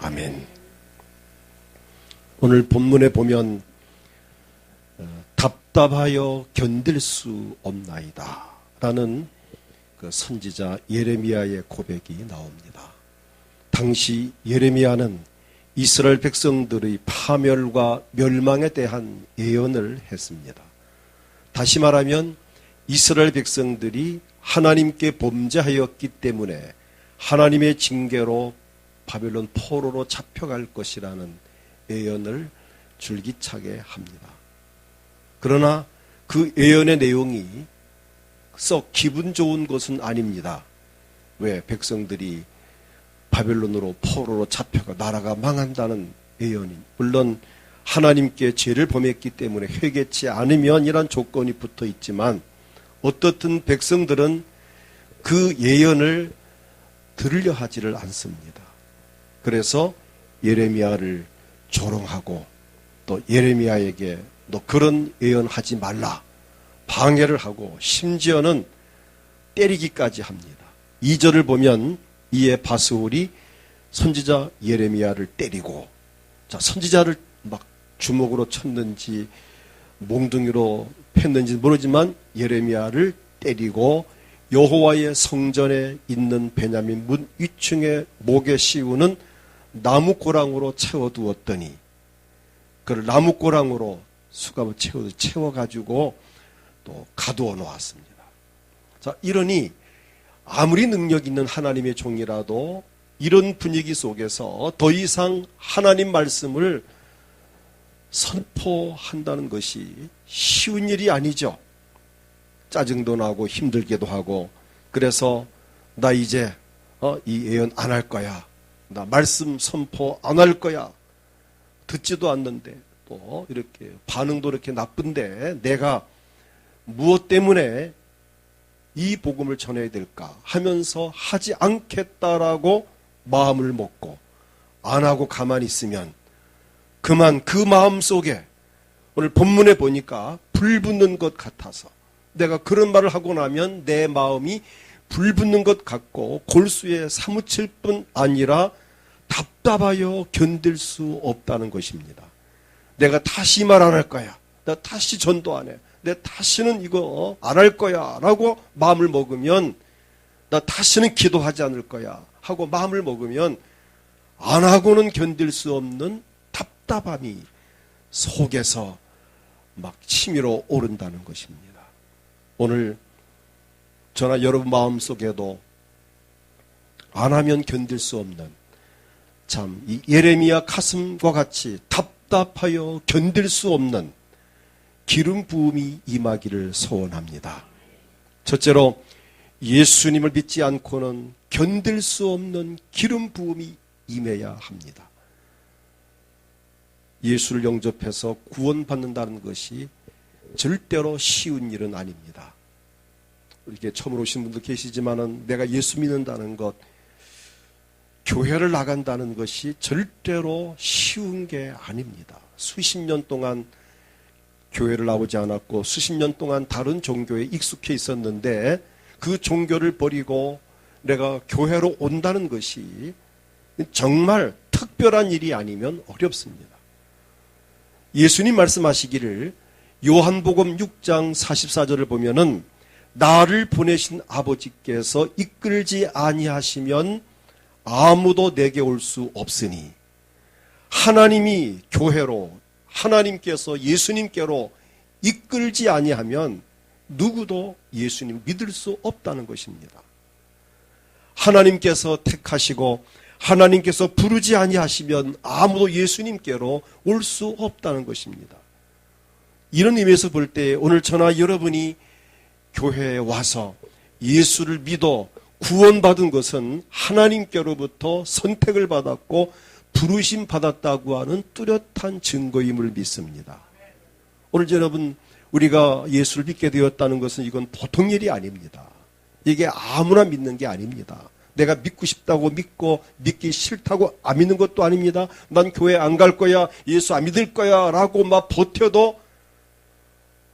아멘. 오늘 본문에 보면 답답하여 견딜 수 없나이다 라는 그 선지자 예레미야의 고백이 나옵니다. 당시 예레미야는 이스라엘 백성들의 파멸과 멸망에 대한 예언을 했습니다. 다시 말하면 이스라엘 백성들이 하나님께 범죄하였기 때문에 하나님의 징계로 바벨론 포로로 잡혀갈 것이라는 예언을 줄기차게 합니다. 그러나 그 예언의 내용이 썩 기분 좋은 것은 아닙니다. 왜? 백성들이 바벨론으로 포로로 잡혀가 나라가 망한다는 예언이, 물론 하나님께 죄를 범했기 때문에 회개치 않으면 이란 조건이 붙어 있지만 어떻든 백성들은 그 예언을 들으려 하지를 않습니다. 그래서 예레미야를 조롱하고 또 예레미야에게 너 그런 예언하지 말라 방해를 하고 심지어는 때리기까지 합니다. 2절을 보면 이에 바스홀이 선지자 예레미야를 때리고, 자, 선지자를 막 주먹으로 쳤는지 몽둥이로 팼는지 모르지만 예레미야를 때리고 여호와의 성전에 있는 베냐민 문 위층에 목에 씌우는 나무꼬랑으로 채워두었더니 그걸 나무꼬랑으로 수갑을 채워가지고 또 가두어 놓았습니다. 자, 이러니 아무리 능력 있는 하나님의 종이라도 이런 분위기 속에서 더 이상 하나님 말씀을 선포한다는 것이 쉬운 일이 아니죠. 짜증도 나고 힘들기도 하고, 그래서 나 이제 이 예언 안 할 거야, 나 말씀 선포 안 할 거야, 듣지도 않는데 또 이렇게 반응도 이렇게 나쁜데 내가 무엇 때문에 이 복음을 전해야 될까 하면서 하지 않겠다라고 마음을 먹고 안 하고 가만히 있으면 그만 그 마음 속에 오늘 본문에 보니까 불 붙는 것 같아서, 내가 그런 말을 하고 나면 내 마음이 불 붙는 것 같고 골수에 사무칠 뿐 아니라 답답하여 견딜 수 없다는 것입니다. 내가 다시 말 안 할 거야, 나 다시 전도 안 해, 내 다시는 이거 안 할 거야 라고 마음을 먹으면, 나 다시는 기도하지 않을 거야 하고 마음을 먹으면 안 하고는 견딜 수 없는 답답함이 속에서 막 치밀어 오른다는 것입니다. 오늘 저나 여러분 마음속에도 안 하면 견딜 수 없는, 참 이 예레미야 가슴과 같이 답답하여 견딜 수 없는 기름 부음이 임하기를 소원합니다. 첫째로 예수님을 믿지 않고는 견딜 수 없는 기름 부음이 임해야 합니다. 예수를 영접해서 구원받는다는 것이 절대로 쉬운 일은 아닙니다. 이렇게 처음 오신 분도 계시지만은 내가 예수 믿는다는 것, 교회를 나간다는 것이 절대로 쉬운 게 아닙니다. 수십 년 동안 교회를 나오지 않았고 수십 년 동안 다른 종교에 익숙해 있었는데 그 종교를 버리고 내가 교회로 온다는 것이 정말 특별한 일이 아니면 어렵습니다. 예수님 말씀하시기를 요한복음 6장 44절을 보면은 나를 보내신 아버지께서 이끌지 아니하시면 아무도 내게 올 수 없으니, 하나님이 교회로, 하나님께서 예수님께로 이끌지 아니하면 누구도 예수님을 믿을 수 없다는 것입니다. 하나님께서 택하시고 하나님께서 부르지 아니하시면 아무도 예수님께로 올 수 없다는 것입니다. 이런 의미에서 볼 때 오늘 저나 여러분이 교회에 와서 예수를 믿어 구원받은 것은 하나님께로부터 선택을 받았고 부르심 받았다고 하는 뚜렷한 증거임을 믿습니다. 오늘 여러분, 우리가 예수를 믿게 되었다는 것은 이건 보통 일이 아닙니다. 이게 아무나 믿는 게 아닙니다. 내가 믿고 싶다고 믿고 믿기 싫다고 안 믿는 것도 아닙니다. 난 교회 안 갈 거야, 예수 안 믿을 거야 라고 막 버텨도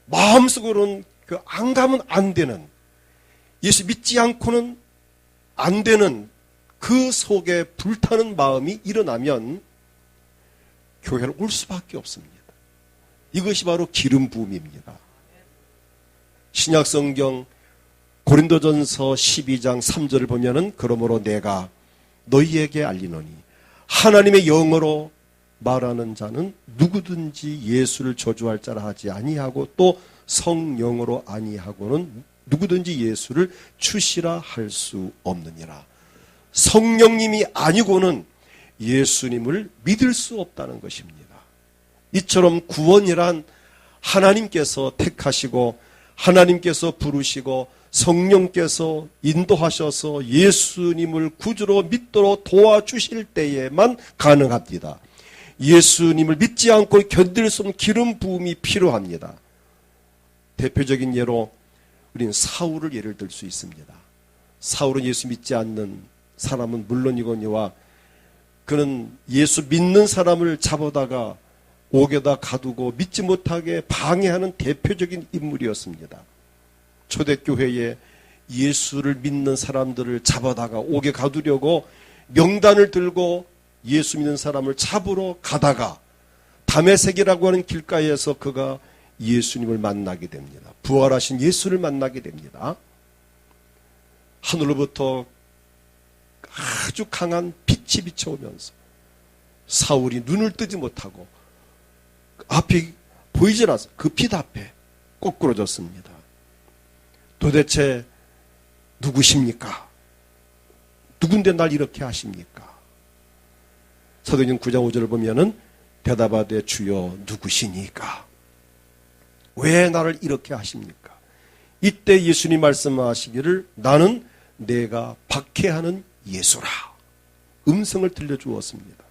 마음속으로는 안 가면 안 되는, 예수 믿지 않고는 안 되는 그 속에 불타는 마음이 일어나면 교회를 올 수밖에 없습니다. 이것이 바로 기름 부음입니다. 신약성경 고린도전서 12장 3절을 보면은 그러므로 내가 너희에게 알리노니 하나님의 영으로 말하는 자는 누구든지 예수를 저주할 자라 하지 아니하고 또 성령으로 아니하고는 누구든지 예수를 주시라 할 수 없느니라. 성령님이 아니고는 예수님을 믿을 수 없다는 것입니다. 이처럼 구원이란 하나님께서 택하시고 하나님께서 부르시고 성령께서 인도하셔서 예수님을 구주로 믿도록 도와주실 때에만 가능합니다. 예수님을 믿지 않고 견딜 수 없는 기름 부음이 필요합니다. 대표적인 예로 우리는 사울을 예를 들 수 있습니다. 사울은 예수 믿지 않는 사람은 물론이거니와 그는 예수 믿는 사람을 잡아다가 옥에다 가두고 믿지 못하게 방해하는 대표적인 인물이었습니다. 초대교회에 예수를 믿는 사람들을 잡아다가 옥에 가두려고 명단을 들고 예수 믿는 사람을 잡으러 가다가 다메섹이라고 하는 길가에서 그가 예수님을 만나게 됩니다. 부활하신 예수를 만나게 됩니다. 하늘로부터 아주 강한 빛이 비쳐오면서 사울이 눈을 뜨지 못하고 앞이 보이질 않아서 그 빛 앞에 꼬꾸러졌습니다. 도대체 누구십니까? 누군데 날 이렇게 하십니까? 사도행전 9장 5절을 보면은 대답하되 주여 누구시니까? 왜 나를 이렇게 하십니까? 이때 예수님 말씀하시기를 나는 내가 박해하는 예수라. 음성을 들려주었습니다.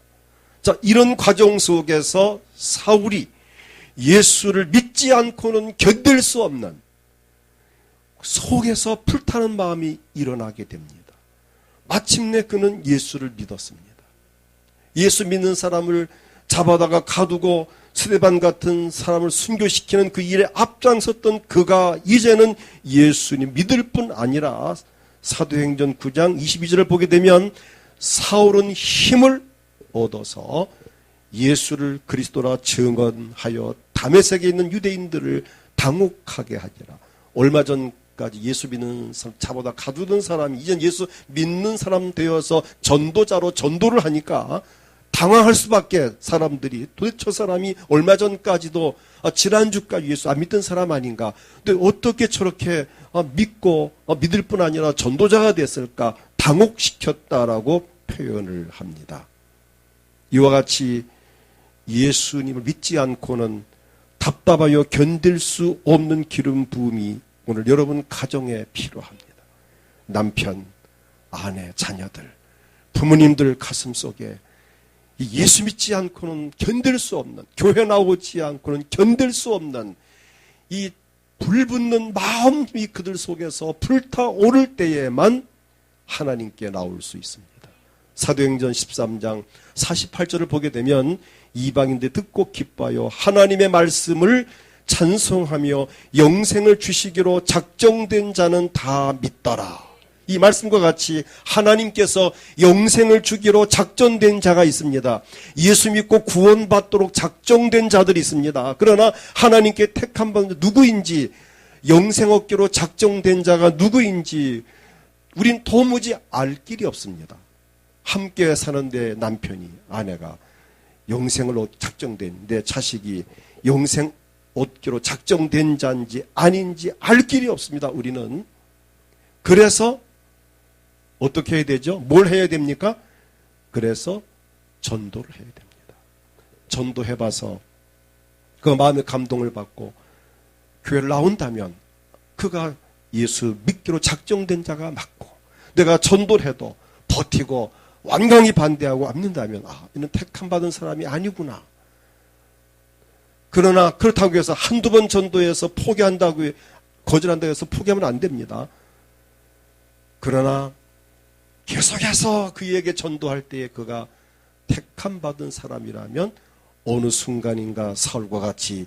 자, 이런 과정 속에서 사울이 예수를 믿지 않고는 견딜 수 없는 속에서 불타는 마음이 일어나게 됩니다. 마침내 그는 예수를 믿었습니다. 예수 믿는 사람을 잡아다가 가두고 스데반 같은 사람을 순교시키는 그 일에 앞장섰던 그가 이제는 예수님 믿을 뿐 아니라 사도행전 9장 22절을 보게 되면 사울은 힘을 얻어서 예수를 그리스도라 증언하여 다메섹에 있는 유대인들을 당혹하게 하니라. 얼마 전까지 예수 믿는 사람 잡아다 가두던 사람이 이젠 예수 믿는 사람 되어서 전도자로 전도를 하니까 당황할 수밖에. 사람들이 도대체 저 사람이 얼마 전까지도 지난주까지 예수 안 믿던 사람 아닌가. 근데 어떻게 저렇게 믿고 믿을 뿐 아니라 전도자가 됐을까. 당혹시켰다라고 표현을 합니다. 이와 같이 예수님을 믿지 않고는 답답하여 견딜 수 없는 기름 부음이 오늘 여러분 가정에 필요합니다. 남편, 아내, 자녀들, 부모님들 가슴 속에 예수 믿지 않고는 견딜 수 없는, 교회 나오지 않고는 견딜 수 없는 이 불붙는 마음이 그들 속에서 불타오를 때에만 하나님께 나올 수 있습니다. 사도행전 13장 48절을 보게 되면 이방인들 듣고 기뻐하여 하나님의 말씀을 찬송하며 영생을 주시기로 작정된 자는 다 믿더라. 이 말씀과 같이 하나님께서 영생을 주기로 작정된 자가 있습니다. 예수 믿고 구원받도록 작정된 자들이 있습니다. 그러나 하나님께 택한 분 누구인지, 영생 얻기로 작정된 자가 누구인지 우린 도무지 알 길이 없습니다. 함께 사는데 남편이, 아내가 영생을 작정된 내 자식이 영생 얻기로 작정된 자인지 아닌지 알 길이 없습니다. 우리는. 그래서 어떻게 해야 되죠? 뭘 해야 됩니까? 그래서 전도를 해야 됩니다. 전도해봐서 그 마음의 감동을 받고 교회를 나온다면 그가 예수 믿기로 작정된 자가 맞고, 내가 전도를 해도 버티고 완강히 반대하고 안 믿는다면 이는 택함 받은 사람이 아니구나. 그러나 그렇다고 해서 한두 번 전도해서 포기한다고, 거절한다고 해서 포기하면 안 됩니다. 그러나 계속해서 그에게 전도할 때에 그가 택함 받은 사람이라면 어느 순간인가 사울과 같이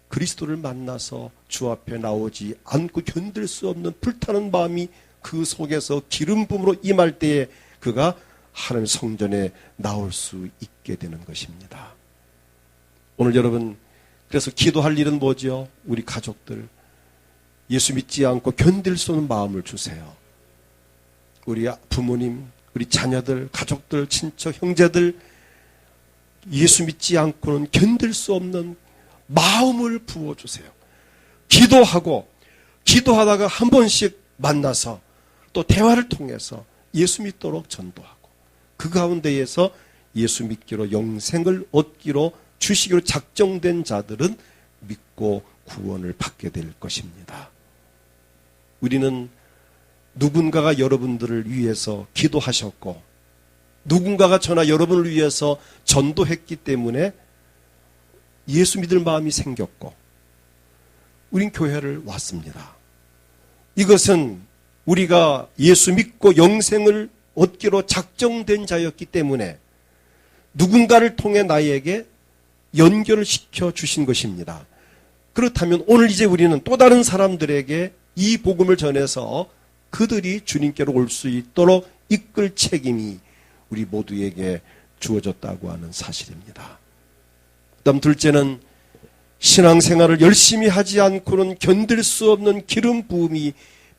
그리스도를 만나서 주 앞에 나오지 않고 견딜 수 없는 불타는 마음이 그 속에서 기름 부음으로 임할 때에 그가 하나님의 성전에 나올 수 있게 되는 것입니다. 오늘 여러분, 그래서 기도할 일은 뭐지요? 우리 가족들, 예수 믿지 않고 견딜 수 없는 마음을 주세요. 우리 부모님, 우리 자녀들, 가족들, 친척, 형제들, 예수 믿지 않고는 견딜 수 없는 마음을 부어주세요. 기도하다가 한 번씩 만나서 또 대화를 통해서 예수 믿도록 전도하고, 그 가운데에서 예수 믿기로 영생을 얻기로 주시기로 작정된 자들은 믿고 구원을 받게 될 것입니다. 우리는 누군가가 여러분들을 위해서 기도하셨고, 누군가가 저나 여러분을 위해서 전도했기 때문에 예수 믿을 마음이 생겼고, 우린 교회를 왔습니다. 이것은 우리가 예수 믿고 영생을 얻기로 작정된 자였기 때문에 누군가를 통해 나에게 연결을 시켜 주신 것입니다. 그렇다면 오늘 이제 우리는 또 다른 사람들에게 이 복음을 전해서 그들이 주님께로 올 수 있도록 이끌 책임이 우리 모두에게 주어졌다고 하는 사실입니다. 그다음 둘째는 신앙생활을 열심히 하지 않고는 견딜 수 없는 기름 부음이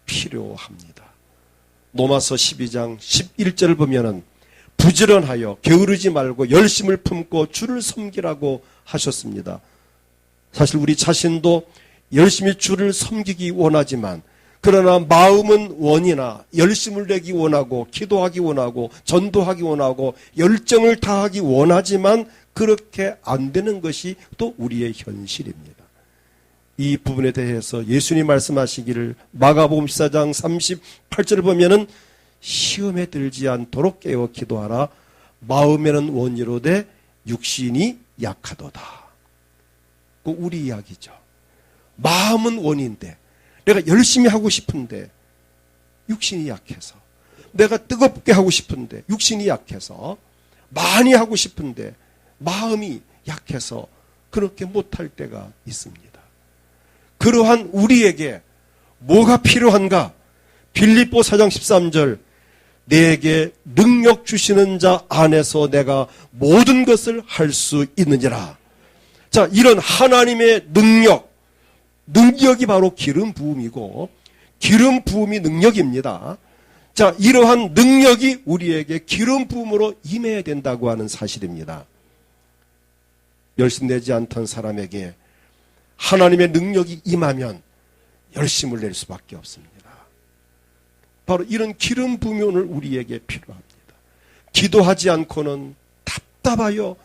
필요합니다. 로마서 12장 11절을 보면은 부지런하여 게으르지 말고 열심을 품고 주를 섬기라고 하셨습니다. 사실 우리 자신도 열심히 주를 섬기기 원하지만, 그러나 마음은 원이나 열심을 내기 원하고, 기도하기 원하고, 전도하기 원하고, 열정을 다하기 원하지만 그렇게 안 되는 것이 또 우리의 현실입니다. 이 부분에 대해서 예수님 말씀하시기를 마가복음 14장 38절을 보면은 시험에 들지 않도록 깨어 기도하라. 마음에는 원이로되 육신이 약하도다. 그 우리 이야기죠. 마음은 원인데, 내가 열심히 하고 싶은데 육신이 약해서, 내가 뜨겁게 하고 싶은데 육신이 약해서, 많이 하고 싶은데 마음이 약해서 그렇게 못할 때가 있습니다. 그러한 우리에게 뭐가 필요한가? 빌립보 4장 13절, 내게 능력 주시는 자 안에서 내가 모든 것을 할 수 있느니라. 자, 이런 하나님의 능력이 바로 기름 부음이고, 기름 부음이 능력입니다. 자, 이러한 능력이 우리에게 기름 부음으로 임해야 된다고 하는 사실입니다. 열심 내지 않던 사람에게 하나님의 능력이 임하면 열심을 낼 수밖에 없습니다. 바로 이런 기름 부음이 오늘 우리에게 필요합니다. 기도하지 않고는 답답하여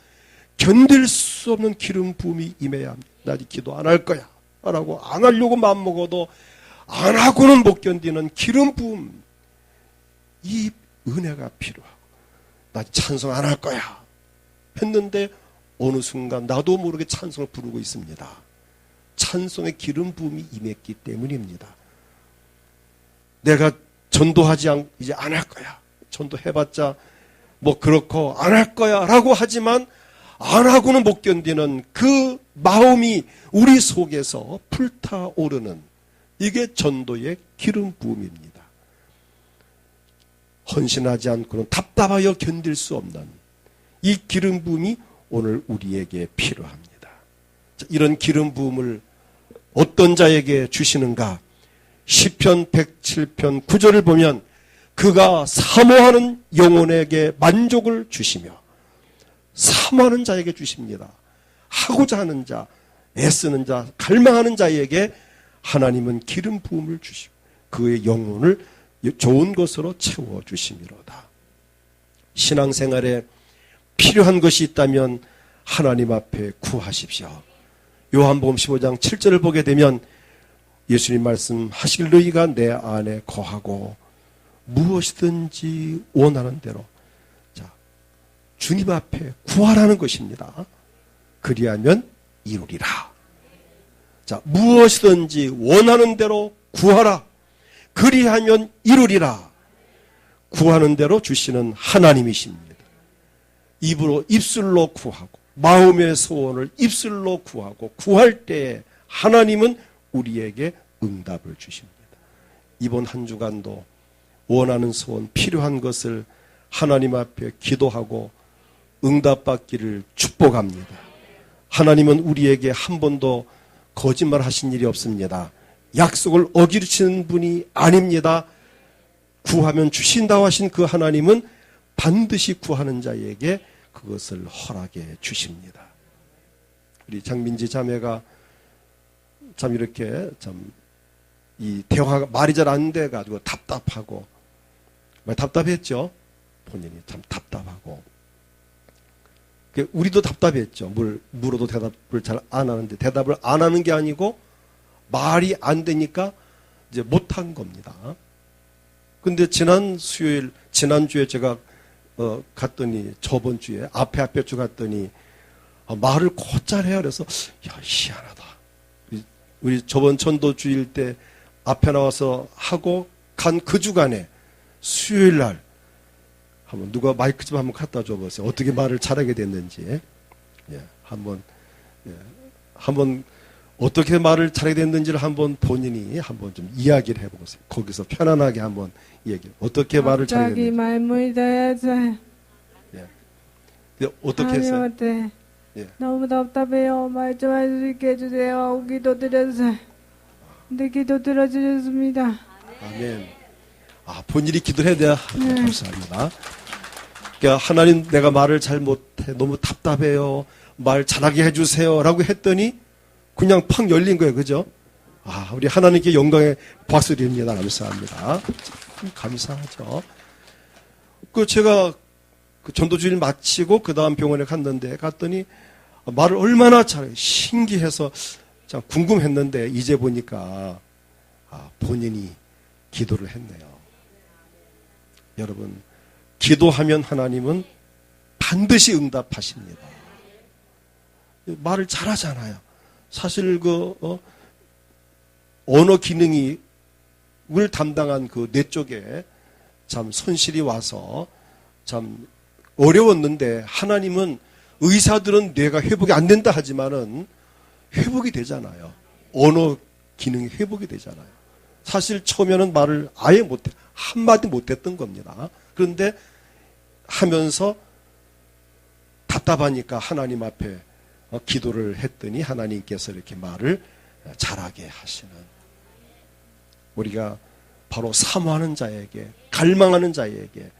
견딜 수 없는 기름 부음이 임해야 합니다. 나 기도 안 할 거야 라고 안 하려고 마음먹어도 안 하고는 못 견디는 기름 부음, 이 은혜가 필요하고, 나 찬송 안 할 거야 했는데 어느 순간 나도 모르게 찬송을 부르고 있습니다. 찬송의 기름 부음이 임했기 때문입니다. 내가 이제 안 할 거야, 전도해봤자 뭐 그렇고 안 할 거야 라고 하지만 안 하고는 못 견디는 그 마음이 우리 속에서 불타오르는, 이게 전도의 기름 부음입니다. 헌신하지 않고는 답답하여 견딜 수 없는 이 기름 부음이 오늘 우리에게 필요합니다. 이런 기름 부음을 어떤 자에게 주시는가? 시편 107편 9절을 보면 그가 사모하는 영혼에게 만족을 주시며, 사모하는 자에게 주십니다. 하고자 하는 자, 애쓰는 자, 갈망하는 자에게 하나님은 기름 부음을 주시고 그의 영혼을 좋은 것으로 채워주심이로다. 신앙생활에 필요한 것이 있다면 하나님 앞에 구하십시오. 요한복음 15장 7절을 보게 되면 예수님 말씀하시길 너희가 내 안에 거하고 무엇이든지 원하는 대로, 자, 주님 앞에 구하라는 것입니다. 그리하면 이루리라. 자, 무엇이든지 원하는 대로 구하라. 그리하면 이루리라. 구하는 대로 주시는 하나님이십니다. 입술로 구하고 마음의 소원을 입술로 구하고, 구할 때에 하나님은 우리에게 응답을 주십니다. 이번 한 주간도 원하는 소원, 필요한 것을 하나님 앞에 기도하고 응답받기를 축복합니다. 하나님은 우리에게 한 번도 거짓말하신 일이 없습니다. 약속을 어기르치는 분이 아닙니다. 구하면 주신다고 하신 그 하나님은 반드시 구하는 자에게 그것을 허락해 주십니다. 우리 장민지 자매가 참 이렇게 참 이 대화가 말이 잘 안 돼 가지고 답답하고 답답했죠. 본인이 참 답답하고 우리도 답답했죠. 물어도 대답을 잘 안 하는데 대답을 안 하는 게 아니고 말이 안 되니까 이제 못한 겁니다. 근데 지난주에 제가 갔더니 저번 주에 앞에 주 갔더니 말을 곧잘 해요. 그래서 야, 희한하다. 우리 저번 전도주일 때 앞에 나와서 하고 간 그 주간에 수요일 날 한번 누가 마이크 좀 한번 갖다 줘 보세요. 어떻게 말을 잘하게 됐는지. 예, 한번 어떻게 말을 잘하게 됐는지를 한번 본인이 한번 좀 이야기를 해보세요. 거기서 편안하게 한번 어떻게 말을 잘하게 됐는지. 예. 어떻게 했어요? 예. 너무 답답해요. 말 좀 할 수 있게 해주세요. 기도 드렸어요. 근데 기도 들어주셨습니다. 아멘. 본인이 기도를 해야 돼요. 네. 감사합니다. 그러니까 하나님 내가 말을 잘 못해. 너무 답답해요. 말 잘하게 해주세요. 라고 했더니 그냥 팍 열린 거예요. 그죠? 우리 하나님께 영광의 박수 드립니다. 감사합니다. 참 감사하죠. 제가 전도주일 마치고 그 다음 병원에 갔더니 말을 얼마나 잘해요. 신기해서 참 궁금했는데 이제 보니까 본인이 기도를 했네요. 여러분, 기도하면 하나님은 반드시 응답하십니다. 말을 잘하잖아요. 사실 언어 기능을 담당한 그 뇌 쪽에 참 손실이 와서 참 어려웠는데 하나님은 의사들은 뇌가 회복이 안 된다 하지만은 회복이 되잖아요. 언어 기능이 회복이 되잖아요. 사실 처음에는 말을 아예 한마디 못했던 겁니다. 그런데 하면서 답답하니까 하나님 앞에 기도를 했더니 하나님께서 이렇게 말을 잘하게 하시는, 우리가 바로 사모하는 자에게, 갈망하는 자에게,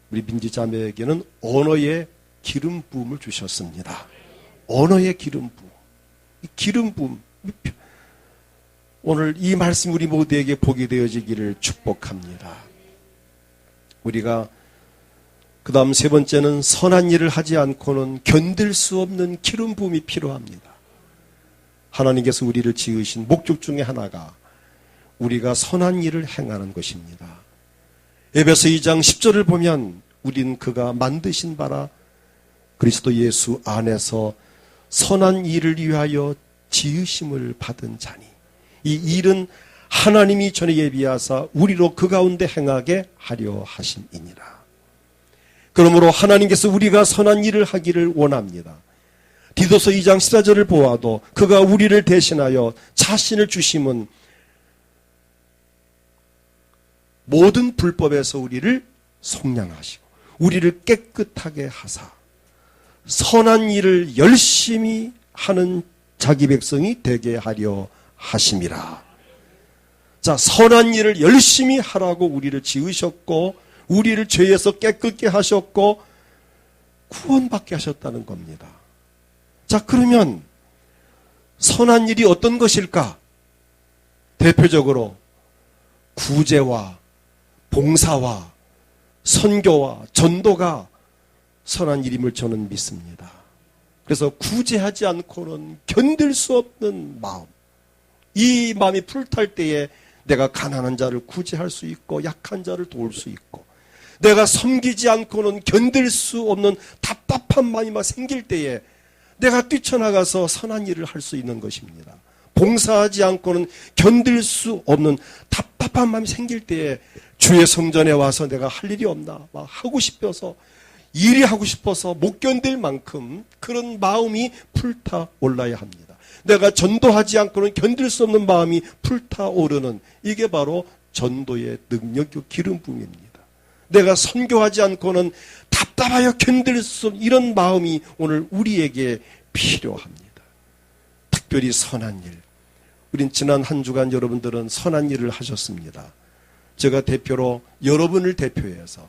우리 민지 자매에게는 언어의 기름 부음을 주셨습니다. 언어의 기름 부음. 이 기름 부음. 오늘 이 말씀 우리 모두에게 복이 되어지기를 축복합니다. 우리가 그 다음 세 번째는 선한 일을 하지 않고는 견딜 수 없는 기름 부음이 필요합니다. 하나님께서 우리를 지으신 목적 중에 하나가 우리가 선한 일을 행하는 것입니다. 에베소 2장 10절을 보면 우린 그가 만드신 바라 그리스도 예수 안에서 선한 일을 위하여 지으심을 받은 자니, 이 일은 하나님이 전에 예비하사 우리로 그 가운데 행하게 하려 하심이니라. 그러므로 하나님께서 우리가 선한 일을 하기를 원합니다. 디도서 2장 14절을 보아도 그가 우리를 대신하여 자신을 주심은 모든 불법에서 우리를 속량하시고 우리를 깨끗하게 하사 선한 일을 열심히 하는 자기 백성이 되게 하려 하심이라. 자, 선한 일을 열심히 하라고 우리를 지으셨고 우리를 죄에서 깨끗게 하셨고 구원받게 하셨다는 겁니다. 자, 그러면 선한 일이 어떤 것일까? 대표적으로 구제와 봉사와 선교와 전도가 선한 일임을 저는 믿습니다. 그래서 구제하지 않고는 견딜 수 없는 마음, 이 마음이 불탈 때에 내가 가난한 자를 구제할 수 있고 약한 자를 도울 수 있고, 내가 섬기지 않고는 견딜 수 없는 답답한 마음이 막 생길 때에 내가 뛰쳐나가서 선한 일을 할 수 있는 것입니다. 봉사하지 않고는 견딜 수 없는 답답한 마음이 생길 때에 주의 성전에 와서 내가 할 일이 없나, 막 하고 싶어서, 일이 하고 싶어서 못 견딜 만큼 그런 마음이 불타올라야 합니다. 내가 전도하지 않고는 견딜 수 없는 마음이 불타오르는, 이게 바로 전도의 능력이고 기름 부음입니다. 내가 선교하지 않고는 답답하여 견딜 수 없는 이런 마음이 오늘 우리에게 필요합니다. 특별히 선한 일. 우린 지난 한 주간 여러분들은 선한 일을 하셨습니다. 제가 대표로 여러분을 대표해서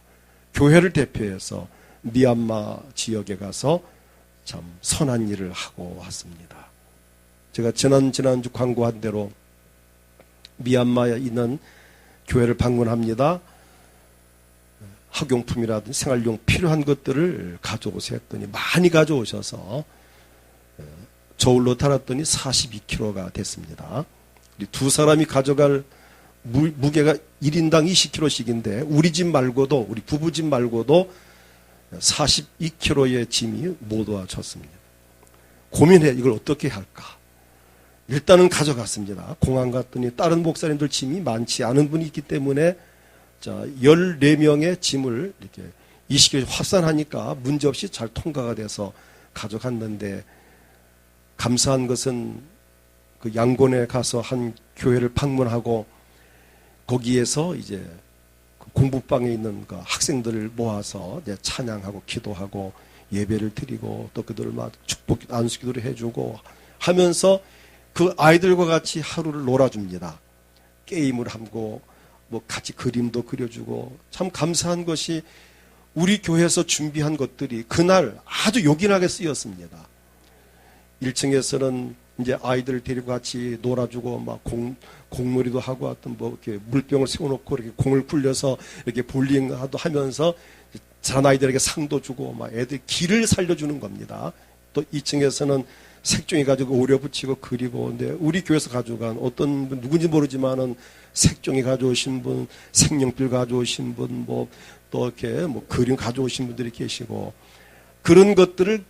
교회를 대표해서 미얀마 지역에 가서 참 선한 일을 하고 왔습니다. 제가 지난주 광고한 대로 미얀마에 있는 교회를 방문합니다. 학용품이라든지 생활용 필요한 것들을 가져오세요 했더니 많이 가져오셔서 저울로 달았더니 42kg가 됐습니다. 두 사람이 가져갈 무게가 1인당 20kg씩인데 우리 집 말고도 우리 부부 집 말고도 42kg의 짐이 모아졌습니다. 고민해 이걸 어떻게 할까. 일단은 가져갔습니다. 공항 갔더니 다른 목사님들 짐이 많지 않은 분이 있기 때문에 14명의 짐을 이렇게 20kg 합산하니까 문제없이 잘 통과가 돼서 가져갔는데 감사한 것은 그 양곤에 가서 한 교회를 방문하고 거기에서 이제 공부방에 있는 그 학생들을 모아서 이제 찬양하고 기도하고 예배를 드리고 또 그들을 막 축복 안수기도를 해주고 하면서 그 아이들과 같이 하루를 놀아줍니다. 게임을 하고 뭐 같이 그림도 그려주고 참 감사한 것이 우리 교회에서 준비한 것들이 그날 아주 요긴하게 쓰였습니다. 1층에서는 이제 아이들 데리고 같이 놀아주고 막 공놀이도 하고 어떤 뭐 이렇게 물병을 세워놓고 이렇게 공을 굴려서 이렇게 볼링도 하면서 자란 아이들에게 상도 주고 막 애들 길을 살려주는 겁니다. 또 2층에서는 색종이 가지고 오려 붙이고 그리고 근데 우리 교회에서 가져간 어떤 분 누군지 모르지만은 색종이 가져오신 분, 색연필 가져오신 분, 뭐 또 이렇게 뭐 그림 가져오신 분들이 계시고 그런 것들을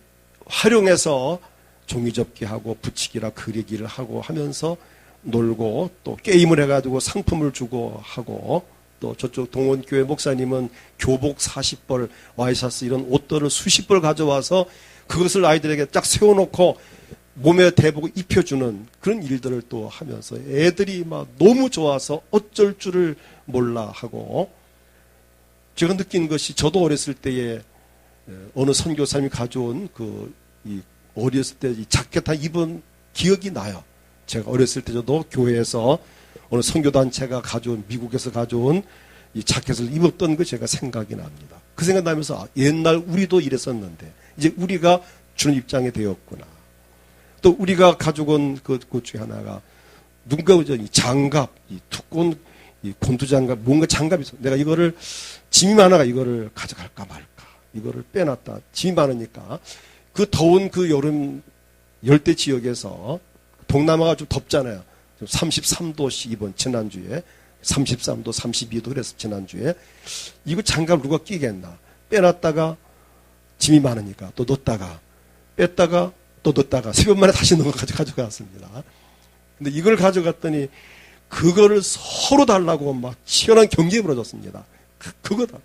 활용해서 종이접기하고 붙이기라 그리기를 하고 하면서 놀고 또 게임을 해가지고 상품을 주고 하고 또 저쪽 동원교회 목사님은 교복 40벌, 와이셔츠 이런 옷들을 수십 벌 가져와서 그것을 아이들에게 딱 세워놓고 몸에 대보고 입혀주는 그런 일들을 또 하면서 애들이 막 너무 좋아서 어쩔 줄을 몰라 하고 제가 느낀 것이 저도 어렸을 때에 어느 선교사님이 가져온 이 어렸을 때 이 자켓 한 입은 기억이 나요. 제가 어렸을 때 저도 교회에서 어느 선교단체가 가져온 미국에서 가져온 이 자켓을 입었던 거 제가 생각이 납니다. 그 생각 나면서 옛날 우리도 이랬었는데 이제 우리가 주는 입장이 되었구나. 또 우리가 가져온 그 중에 하나가 누군가 이 장갑, 이 두꺼운 이 곤두 장갑, 뭔가 장갑이 있어. 내가 이거를 짐이 많아가 이거를 가져갈까 말까. 이거를 빼놨다. 짐이 많으니까 그 더운 그 여름 열대 지역에서 동남아가 좀 덥잖아요. 33도씩 이번 지난주에 33도, 32도 그래서 지난주에 이거 장갑을 누가 끼겠나. 빼놨다가 짐이 많으니까 또 넣었다가 뺐다가 또 넣었다가 3번 만에 다시 넣어 가져갔습니다. 근데 이걸 가져갔더니 그거를 서로 달라고 막 치열한 경쟁이 벌어졌습니다. 그거다.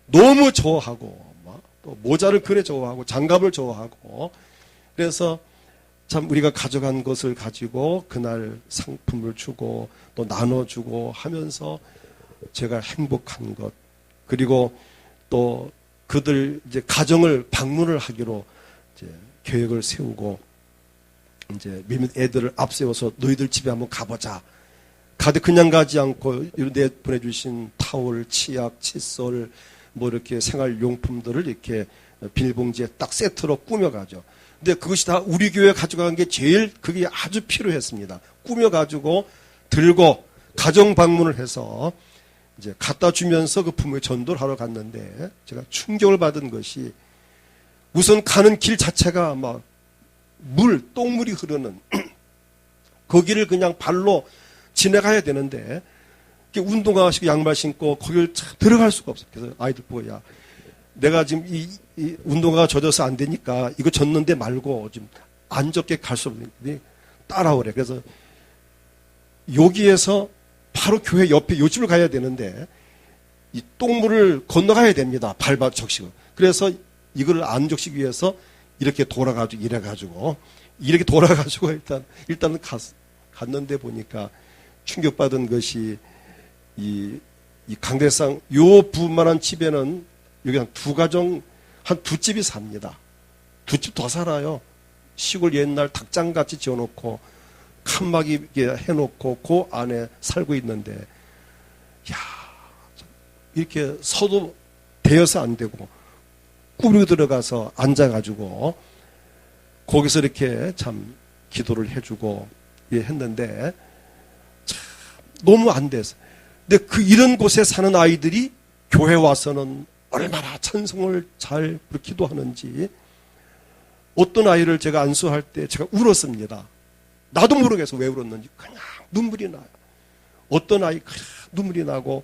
너무 좋아하고 막 또 모자를 그래 좋아하고 장갑을 좋아하고 그래서 참 우리가 가져간 것을 가지고 그날 상품을 주고 또 나눠주고 하면서 제가 행복한 것 그리고 또 그들 이제 가정을 방문을 하기로 이제 계획을 세우고 이제 몇몇 애들을 앞세워서 너희들 집에 한번 가보자. 그냥 가지 않고 이런 데 보내주신 타올, 치약, 칫솔 뭐 이렇게 생활용품들을 이렇게 비닐봉지에 딱 세트로 꾸며가죠. 근데 그것이 다 우리 교회 가져간 게 제일 그게 아주 필요했습니다. 꾸며가지고 들고 가정 방문을 해서 이제 갖다 주면서 그 부모의 전도를 하러 갔는데 제가 충격을 받은 것이 우선 가는 길 자체가 막 똥물이 흐르는 거기를 그냥 발로 지나가야 되는데 운동화 신고 양말 신고 거기를 들어갈 수가 없어요. 그래서 아이들 보고 야 내가 지금 이 운동화가 젖어서 안 되니까 이거 젖는데 말고 좀 안 젖게 갈 수 없는데 따라오래. 그래서 여기에서 바로 교회 옆에 요집을 가야 되는데 이 똥물을 건너가야 됩니다. 밟아 적시고. 그래서 이걸 안 적시기 위해서 이렇게 돌아가지고 이렇게 돌아가지고 일단은 갔는데 보니까 충격받은 것이 이 이 강대상 요 부분만한 집에는 여기 한 두 가정, 한 두 집이 삽니다. 두 집 더 살아요. 시골 옛날 닭장같이 지어놓고 칸막이 해놓고 그 안에 살고 있는데, 야, 이렇게 서도 대여서 안 되고 꾸미고 들어가서 앉아가지고 거기서 이렇게 참 기도를 해주고 했는데 참 너무 안 돼서. 근데 이런 곳에 사는 아이들이 교회 와서는 얼마나 찬송을 잘 기도하는지. 어떤 아이를 제가 안수할 때 제가 울었습니다. 나도 모르겠어 왜 울었는지. 그냥 눈물이 나요. 어떤 아이 그냥 눈물이 나고,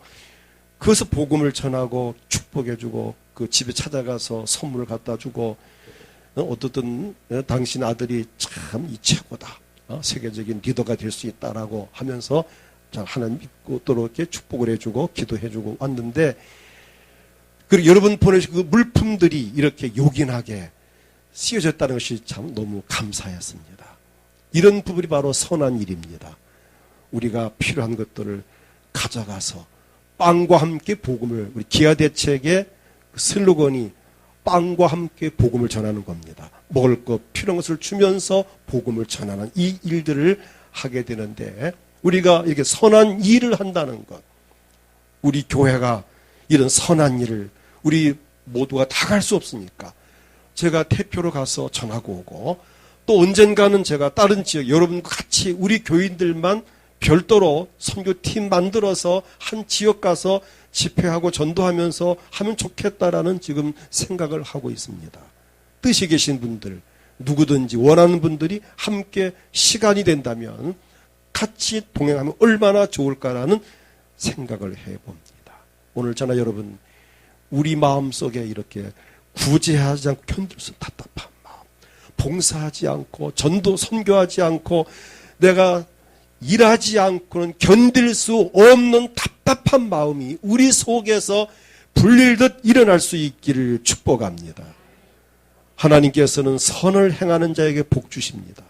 그래서 복음을 전하고 축복해주고 그 집에 찾아가서 선물을 갖다 주고, 어떻든 당신 아들이 참 이 최고다, 세계적인 리더가 될 수 있다라고 하면서 하나님 믿고 또 이렇게 축복을 해주고 기도해주고 왔는데, 그리고 여러분 보내신 그 물품들이 이렇게 요긴하게 쓰여졌다는 것이 참 너무 감사했습니다. 이런 부분이 바로 선한 일입니다. 우리가 필요한 것들을 가져가서 빵과 함께 복음을, 우리 기아대책의 슬로건이 빵과 함께 복음을 전하는 겁니다. 먹을 것, 필요한 것을 주면서 복음을 전하는 이 일들을 하게 되는데, 우리가 이렇게 선한 일을 한다는 것, 우리 교회가 이런 선한 일을 우리 모두가 다 갈 수 없으니까 제가 대표로 가서 전하고 오고, 또 언젠가는 제가 다른 지역, 여러분과 같이 우리 교인들만 별도로 선교팀 만들어서 한 지역 가서 집회하고 전도하면서 하면 좋겠다라는 지금 생각을 하고 있습니다. 뜻이 계신 분들, 누구든지 원하는 분들이 함께 시간이 된다면 같이 동행하면 얼마나 좋을까라는 생각을 해봅니다. 오늘 저나 여러분, 우리 마음속에 이렇게 구제하지 않고 견딜 수 답답한 마음, 봉사하지 않고 전도 선교하지 않고 내가 일하지 않고는 견딜 수 없는 답답한 마음이 우리 속에서 불릴듯 일어날 수 있기를 축복합니다. 하나님께서는 선을 행하는 자에게 복 주십니다.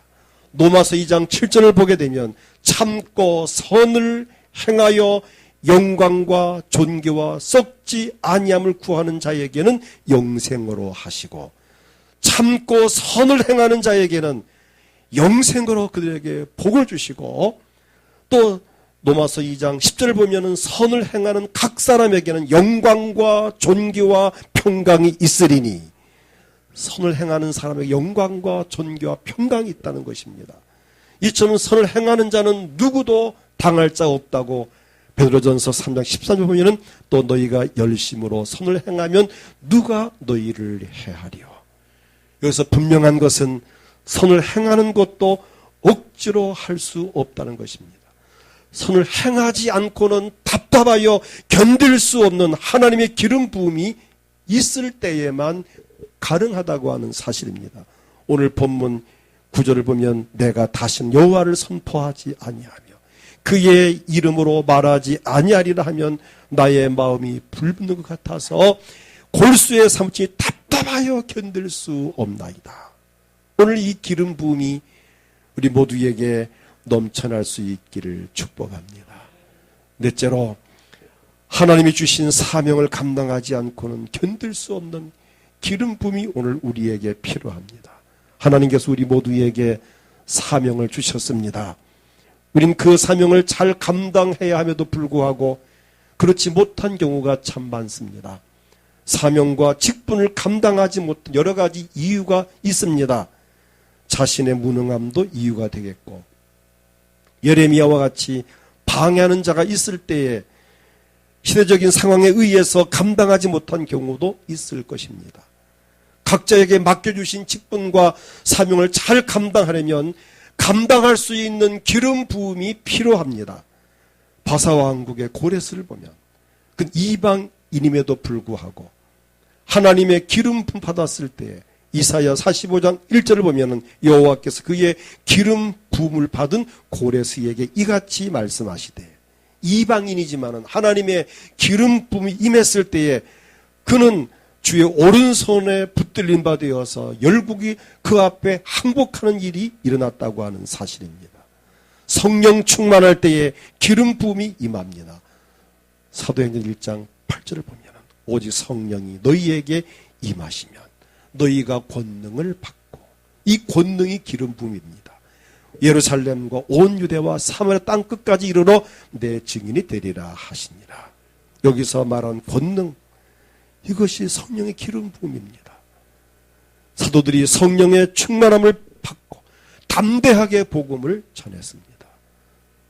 로마서 2장 7절을 보게 되면 참고 선을 행하여 영광과 존귀와 썩지 아니함을 구하는 자에게는 영생으로 하시고, 참고 선을 행하는 자에게는 영생으로 그들에게 복을 주시고, 또 로마서 2장 10절을 보면은 선을 행하는 각 사람에게는 영광과 존귀와 평강이 있으리니, 선을 행하는 사람에게 영광과 존귀와 평강이 있다는 것입니다. 이처럼 선을 행하는 자는 누구도 당할 자 없다고 베드로전서 3장 13절 보면은 또 너희가 열심으로 선을 행하면 누가 너희를 해하리요. 여기서 분명한 것은 선을 행하는 것도 억지로 할 수 없다는 것입니다. 선을 행하지 않고는 답답하여 견딜 수 없는 하나님의 기름 부음이 있을 때에만 가능하다고 하는 사실입니다. 오늘 본문 9절을 보면 내가 다시는 여호와를 선포하지 아니하며 그의 이름으로 말하지 아니하리라 하면 나의 마음이 불붙는 것 같아서 골수에 사무치 답답하여 견딜 수 없나이다. 오늘 이 기름 부음이 우리 모두에게 넘쳐날 수 있기를 축복합니다. 넷째로, 하나님이 주신 사명을 감당하지 않고는 견딜 수 없는 기름 부음이 오늘 우리에게 필요합니다. 하나님께서 우리 모두에게 사명을 주셨습니다. 우린 그 사명을 잘 감당해야 함에도 불구하고 그렇지 못한 경우가 참 많습니다. 사명과 직분을 감당하지 못한 여러 가지 이유가 있습니다. 자신의 무능함도 이유가 되겠고, 예레미야와 같이 방해하는 자가 있을 때에 시대적인 상황에 의해서 감당하지 못한 경우도 있을 것입니다. 각자에게 맡겨주신 직분과 사명을 잘 감당하려면 감당할 수 있는 기름 부음이 필요합니다. 바사왕국의 고레스를 보면 그 이방인임에도 불구하고 하나님의 기름 부음 받았을 때 이사야 45장 1절을 보면 여호와께서 그의 기름 부음을 받은 고레스에게 이같이 말씀하시되, 이방인이지만 하나님의 기름 부음이 임했을 때에 그는 주의 오른손에 붙들린 바 되어서 열국이 그 앞에 항복하는 일이 일어났다고 하는 사실입니다. 성령 충만할 때에 기름 부음이 임합니다. 사도행전 1장 8절을 보면 오직 성령이 너희에게 임하시면 너희가 권능을 받고, 이 권능이 기름 부음입니다. 예루살렘과 온 유대와 사마리아 땅 끝까지 이르러 내 증인이 되리라 하시니라. 여기서 말한 권능, 이것이 성령의 기름 부음입니다. 사도들이 성령의 충만함을 받고 담대하게 복음을 전했습니다.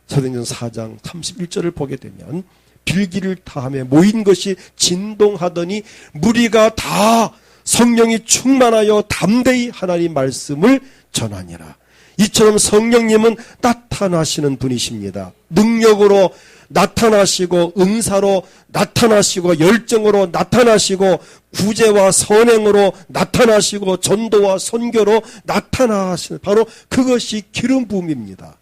사도행전 4장 31절을 보게 되면 빌기를 타함에 모인 것이 진동하더니 무리가 다 성령이 충만하여 담대히 하나님 말씀을 전하니라. 이처럼 성령님은 나타나시는 분이십니다. 능력으로 나타나시고, 은사로 나타나시고, 열정으로 나타나시고, 구제와 선행으로 나타나시고, 전도와 선교로 나타나시는, 바로 그것이 기름 부음입니다.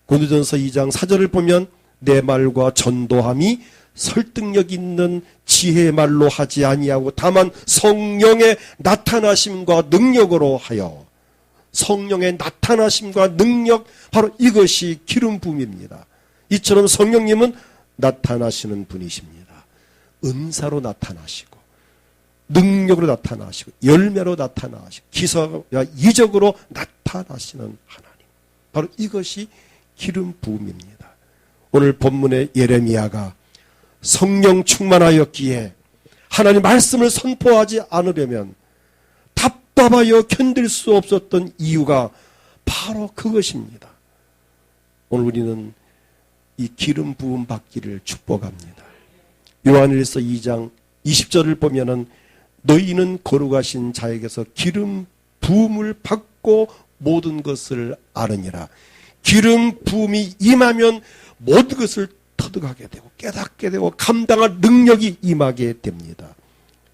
고린도전서 2장 4절을 보면 내 말과 전도함이 설득력 있는 지혜의 말로 하지 아니하고 다만 성령의 나타나심과 능력으로 하여, 성령의 나타나심과 능력, 바로 이것이 기름 부음입니다. 이처럼 성령님은 나타나시는 분이십니다. 은사로 나타나시고, 능력으로 나타나시고, 열매로 나타나시고, 기사와 이적으로 나타나시는 하나님, 바로 이것이 기름 부음입니다. 오늘 본문의 예레미야가 성령 충만하였기에 하나님 말씀을 선포하지 않으려면 답답하여 견딜 수 없었던 이유가 바로 그것입니다. 오늘 우리는 이 기름 부음 받기를 축복합니다. 요한일서 2장 20절을 보면은 너희는 거룩하신 자에게서 기름 부음을 받고 모든 것을 아느니라. 기름 부음이 임하면 모든 것을 터득하게 되고 깨닫게 되고 감당할 능력이 임하게 됩니다.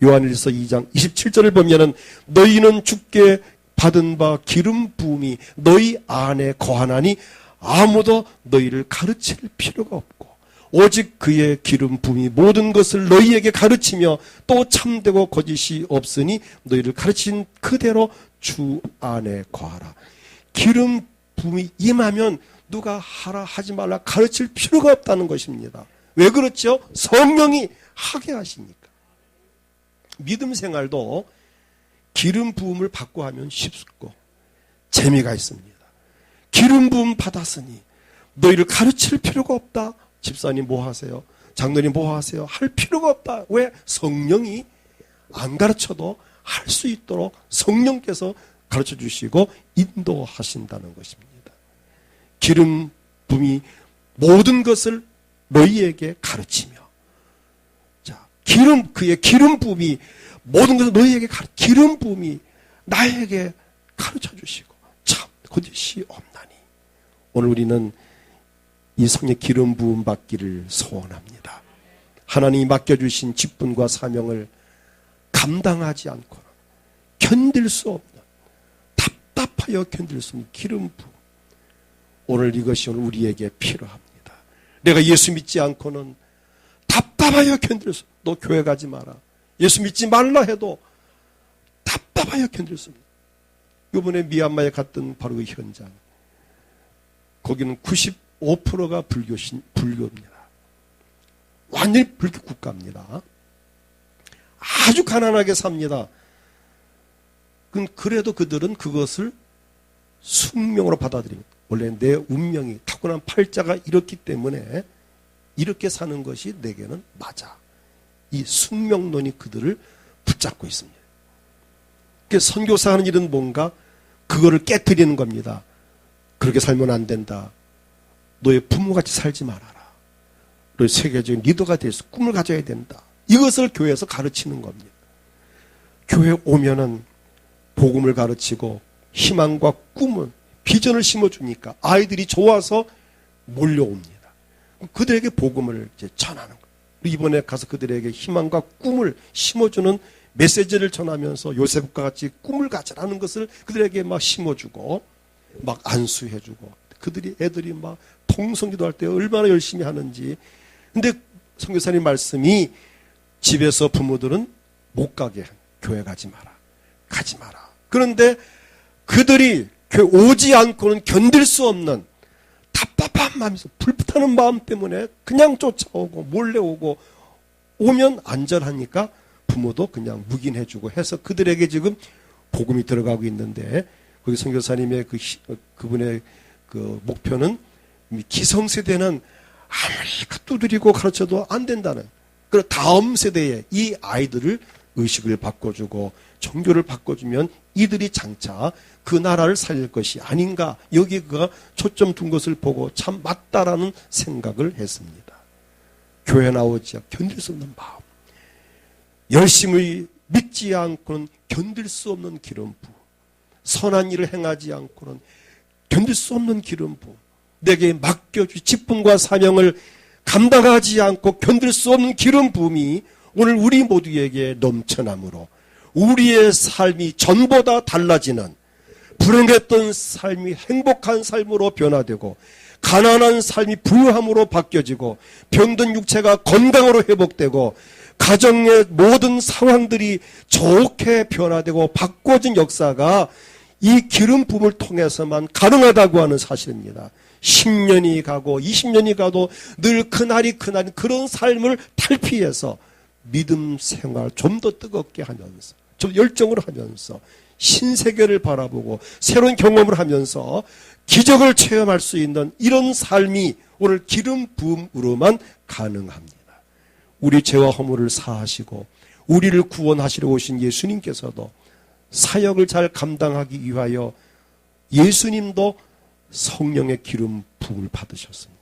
요한일서 2장 27절을 보면은 너희는 주께 받은 바 기름 부음이 너희 안에 거하나니 아무도 너희를 가르칠 필요가 없고 오직 그의 기름 부음이 모든 것을 너희에게 가르치며 또 참되고 거짓이 없으니 너희를 가르친 그대로 주 안에 거하라. 기름 부음이 임하면 누가 하라 하지 말라 가르칠 필요가 없다는 것입니다. 왜 그렇죠? 성령이 하게 하시니까. 믿음 생활도 기름 부음을 받고 하면 쉽고 재미가 있습니다. 기름 부음 받았으니 너희를 가르칠 필요가 없다. 집사님 뭐 하세요? 장로님 뭐 하세요? 할 필요가 없다. 왜? 성령이 안 가르쳐도 할 수 있도록 성령께서 가르쳐 주시고 인도하신다는 것입니다. 기름 부음이 모든 것을 너희에게 가르치며, 자, 그의 기름 부음이 모든 것을 너희에게 기름 부음이 나에게 가르쳐 주시고 참 거짓이 없나니. 오늘 우리는 이 성령의 기름 부음 받기를 소원합니다. 하나님이 맡겨주신 직분과 사명을 감당하지 않고는 견딜 수 없는, 답답하여 견딜 수 없는 기름 부음, 오늘 이것이 오늘 우리에게 필요합니다. 내가 예수 믿지 않고는 답답하여 견딜 수 없는, 너 교회 가지 마라, 예수 믿지 말라 해도 답답하여 견딜 수 없는. 이번에 미얀마에 갔던 바로 그 현장, 거기는 95%가 불교입니다. 완전히 불교 국가입니다. 아주 가난하게 삽니다. 그래도 그들은 그것을 숙명으로 받아들입니다. 원래 내 운명이 타고난 팔자가 이렇기 때문에 이렇게 사는 것이 내게는 맞아. 이 숙명론이 그들을 붙잡고 있습니다. 선교사 하는 일은 뭔가 그거를 깨트리는 겁니다. 그렇게 살면 안 된다. 너의 부모같이 살지 말아라. 너의 세계적인 리더가 돼서 꿈을 가져야 된다. 이것을 교회에서 가르치는 겁니다. 교회 오면은 복음을 가르치고 희망과 꿈을, 비전을 심어주니까 아이들이 좋아서 몰려옵니다. 그들에게 복음을 이제 전하는 거예요. 이번에 가서 그들에게 희망과 꿈을 심어주는 메시지를 전하면서 요셉과 같이 꿈을 가져라는 것을 그들에게 막 심어주고 막 안수해주고, 애들이 막 통성기도할 때 얼마나 열심히 하는지. 근데 선교사님 말씀이 집에서 부모들은 못 가게, 교회 가지 마라. 그런데 그들이 교회 오지 않고는 견딜 수 없는 답답한 마음에서 불타는 마음 때문에 그냥 쫓아오고 몰래 오고, 오면 안전하니까 부모도 그냥 묵인해주고 해서 그들에게 지금 복음이 들어가고 있는데, 거기 선교사님의 그분의 그 목표는 기성세대는 아무리 두드리고 가르쳐도 안 된다는, 그 다음 세대에 이 아이들을 의식을 바꿔주고 종교를 바꿔주면 이들이 장차 그 나라를 살릴 것이 아닌가, 여기 그가 초점 둔 것을 보고 참 맞다라는 생각을 했습니다. 교회 나오지 견딜 수 없는 마음, 열심을 믿지 않고는 견딜 수 없는 기름부, 선한 일을 행하지 않고는 견딜 수 없는 기름부, 내게 맡겨주 직분과 사명을 감당하지 않고 견딜 수 없는 기름 부음이 오늘 우리 모두에게 넘쳐남으로 우리의 삶이 전보다 달라지는, 불행했던 삶이 행복한 삶으로 변화되고 가난한 삶이 부유함으로 바뀌어지고 병든 육체가 건강으로 회복되고 가정의 모든 상황들이 좋게 변화되고 바꿔진 역사가 이 기름 부음을 통해서만 가능하다고 하는 사실입니다. 10년이 가고 20년이 가도 늘 그날이 그런 삶을 탈피해서 믿음 생활 좀 더 뜨겁게 하면서, 좀 열정으로 하면서 신세계를 바라보고 새로운 경험을 하면서 기적을 체험할 수 있는 이런 삶이 오늘 기름 부음으로만 가능합니다. 우리 죄와 허물을 사하시고 우리를 구원하시려 오신 예수님께서도 사역을 잘 감당하기 위하여 예수님도 성령의 기름 부음을 받으셨습니다.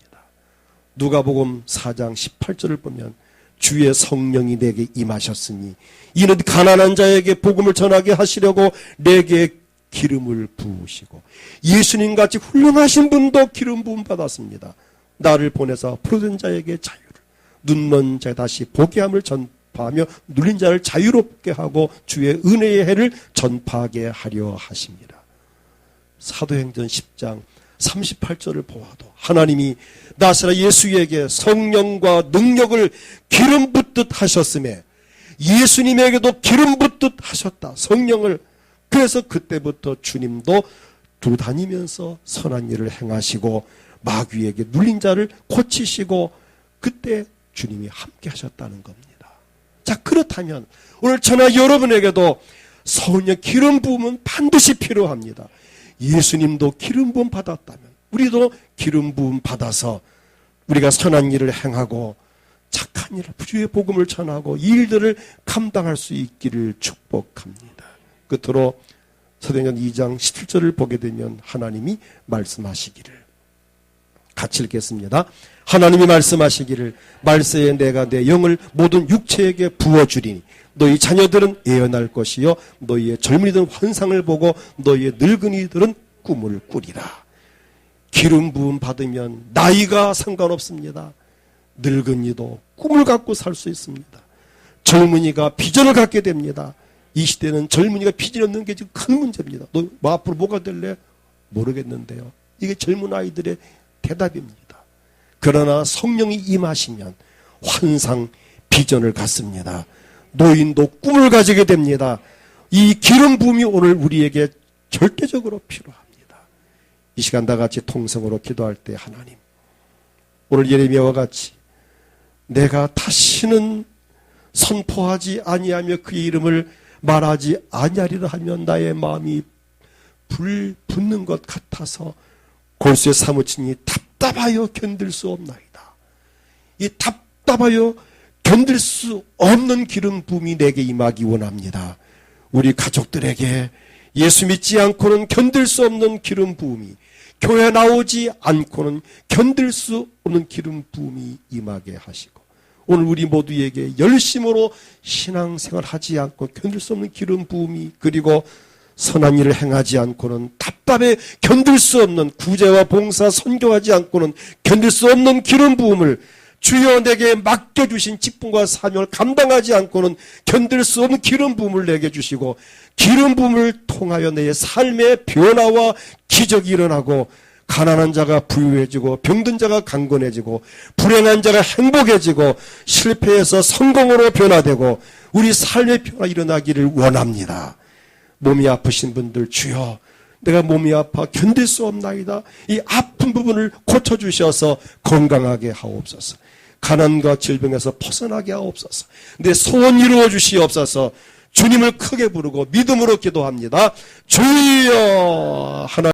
누가복음 4장 18절을 보면 주의 성령이 내게 임하셨으니 이는 가난한 자에게 복음을 전하게 하시려고 내게 기름을 부으시고, 예수님같이 훌륭하신 분도 기름 부음 받았습니다. 나를 보내서 부르던 자에게 자유를, 눈먼 자 다시 보게 함을 전파하며 눌린 자를 자유롭게 하고 주의 은혜의 해를 전파하게 하려 하십니다. 사도행전 10장 38절을 보아도 하나님이 나사라 예수에게 성령과 능력을 기름 붓듯 하셨음에 예수님에게도 기름 붓듯 하셨다, 성령을. 그래서 그때부터 주님도 두 다니면서 선한 일을 행하시고 마귀에게 눌린 자를 고치시고 그때 주님이 함께 하셨다는 겁니다. 자, 그렇다면 오늘 저나 여러분에게도 성령 기름 부음은 반드시 필요합니다. 예수님도 기름 부음 받았다면 우리도 기름 부음 받아서 우리가 선한 일을 행하고 착한 일을, 주의 복음을 전하고 이 일들을 감당할 수 있기를 축복합니다. 끝으로 사도행전 2장 17절을 보게 되면 하나님이 말씀하시기를, 같이 읽겠습니다. 하나님이 말씀하시기를 말세에 내가 내 영을 모든 육체에게 부어주리니 너희 자녀들은 예언할 것이요 너희의 젊은이들은 환상을 보고 너희의 늙은이들은 꿈을 꾸리라. 기름 부음 받으면 나이가 상관없습니다. 늙은이도 꿈을 갖고 살 수 있습니다. 젊은이가 비전을 갖게 됩니다. 이 시대는 젊은이가 비전 없는 게 지금 큰 문제입니다. 너 앞으로 뭐가 될래? 모르겠는데요. 이게 젊은 아이들의 대답입니다. 그러나 성령이 임하시면 환상, 비전을 갖습니다. 노인도 꿈을 가지게 됩니다. 이 기름 부음이 오늘 우리에게 절대적으로 필요합니다. 이 시간 다 같이 통성으로 기도할 때, 하나님, 오늘 예레미야와 같이 내가 다시는 선포하지 아니하며 그의 이름을 말하지 아니하리라 하면 나의 마음이 불 붙는 것 같아서 골수에 사무치니 답답하여 견딜 수 없나이다. 이 답답하여 견딜 수 없는 기름 부음이 내게 임하기 원합니다. 우리 가족들에게 예수 믿지 않고는 견딜 수 없는 기름 부음이, 교회 나오지 않고는 견딜 수 없는 기름 부음이 임하게 하시고, 오늘 우리 모두에게 열심으로 신앙생활 하지 않고 견딜 수 없는 기름 부음이, 그리고 선한 일을 행하지 않고는 답답해 견딜 수 없는 구제와 봉사, 선교하지 않고는 견딜 수 없는 기름 부음을, 주여 내게 맡겨주신 직분과 사명을 감당하지 않고는 견딜 수 없는 기름 부음을 내게 주시고, 기름 부음을 통하여 내 삶의 변화와 기적이 일어나고 가난한 자가 부유해지고 병든 자가 강건해지고 불행한 자가 행복해지고 실패해서 성공으로 변화되고 우리 삶의 변화 일어나기를 원합니다. 몸이 아프신 분들, 주여 내가 몸이 아파 견딜 수 없나이다. 이 아픈 부분을 고쳐주셔서 건강하게 하옵소서. 가난과 질병에서 벗어나게 하옵소서. 내 소원 이루어 주시옵소서. 주님을 크게 부르고 믿음으로 기도합니다. 주여. 하나님